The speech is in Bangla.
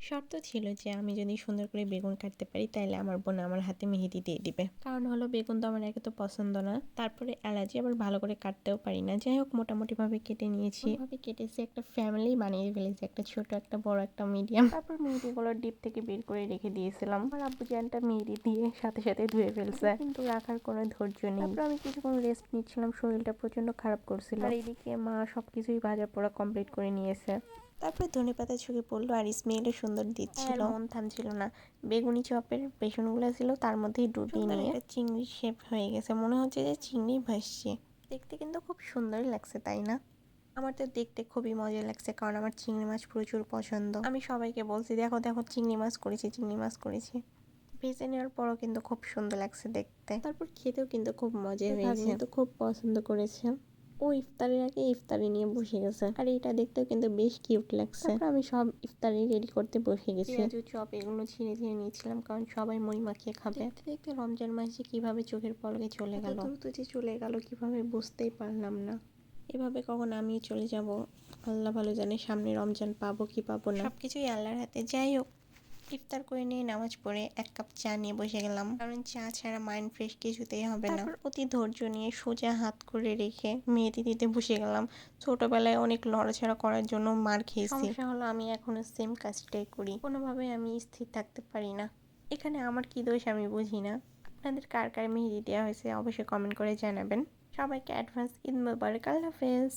শর্ত ছিল যে আমি যদি সুন্দর করে বেগুন কাটতে পারি তাইলে আমার বোন আমার হাতে মেহেদি দিয়ে দিবে। কারণ হলো বেগুন তো আমার একে তো পছন্দ না, তারপরে অ্যালার্জি, আবার ভালো করে কাটতেও পারি না। যাই হোক মোটামুটি ভাবে কেটে নিয়েছি, ভাবে কেটেছি, একটা ফ্যামিলি বানিয়ে ফেলেছি, একটা ছোট, একটা বড়, একটা মিডিয়াম। তারপর মেহেদিগুলো ডিপ থেকে বের করে রেখে দিয়েছিলাম। আমার আব্বু জানটা মেহেদি দিয়ে সাথে সাথে ধুয়ে ফেলছে, কিন্তু রাখার কোনো ধৈর্য নেই। তারপর আমি কিছুক্ষণ রেস্ট নিচ্ছিলাম, শরীরটা প্রচন্ড খারাপ করছিল। আর এদিকে মা সবকিছুই ভাজা পোড়া কমপ্লিট করে নিয়েছে। তারপরে ধনেপাতা ছুঁয়ে পড়লো আর স্মেলও সুন্দর দিচ্ছিল, মন থামছিল না। বেগুনি চপের বেসনগুলো ছিল তার মধ্যেই ডুবিয়ে নিয়ে চিংড়ি শেপ হয়ে গেছে, মনে হচ্ছে যে চিংড়ি ভাসছে। দেখতে কিন্তু খুব সুন্দর লাগছে, তাই না? আমার তো দেখতে খুবই মজা লাগছে, কারণ আমার চিংড়ি মাছ প্রচুর পছন্দ। আমি সবাইকে বলছি, দেখো দেখো চিংড়ি মাছ করেছি, চিংড়ি মাছ করেছি। ভেজে নেওয়ার পরও কিন্তু খুব সুন্দর লাগছে দেখতে। তারপর খেতেও কিন্তু খুব মজা হয়েছে, তো খুব পছন্দ করেছে। ও ইফতারের আগে ইফতারি নিয়ে বসে গেছে, আর এটা দেখতেও কিন্তু বেশ কিউট লাগছে। তারপর আমি সব ইফতারি রেডি করতে বসে গেছি। পেঁয়াজু চপ এগুলো ছিঁড়ে ছিঁড়ে নিয়েছিলাম, কারণ সবাই মুড়ি মাখিয়ে খাবে। দেখতে দেখতে রমজান মাসে কিভাবে চোখের পলকে চলে গেল, দ্রুত যে চলে গেল কিভাবে বুঝতেই পারলাম না। এভাবে কখন আমি চলে যাব আল্লাহ ভালো জানে, সামনে রমজান পাবো কি পাবো না, সবকিছুই আল্লাহর হাতে। যাই হোক, ইফতার করে নিয়ে নামাজ পড়ে এক কাপ চা নিয়ে বসে গেলাম, কারণ চা ছাড়া মাইন্ড ফ্রেশ কিছুতেই হবে না। তারপর অতি ধৈর্য নিয়ে সোজা হাত করে রেখে মেহেদি দিতে বসে গেলাম। ছোটবেলায় অনেক লড়াছাড়া করার জন্য মার খেয়েছি, সমস্যা হলো আমি এখনো সেম কাজটাই করি, কোনোভাবে আমি স্থির থাকতে পারি না। এখানে আমার কি দোষ আমি বুঝি না। আপনাদের কার কার মেহেদি দেওয়া হয়েছে অবশ্যই কমেন্ট করে জানাবেন। সবাইকে অ্যাডভান্স ঈদ মোবারক, আল্লাহ হাফেজ।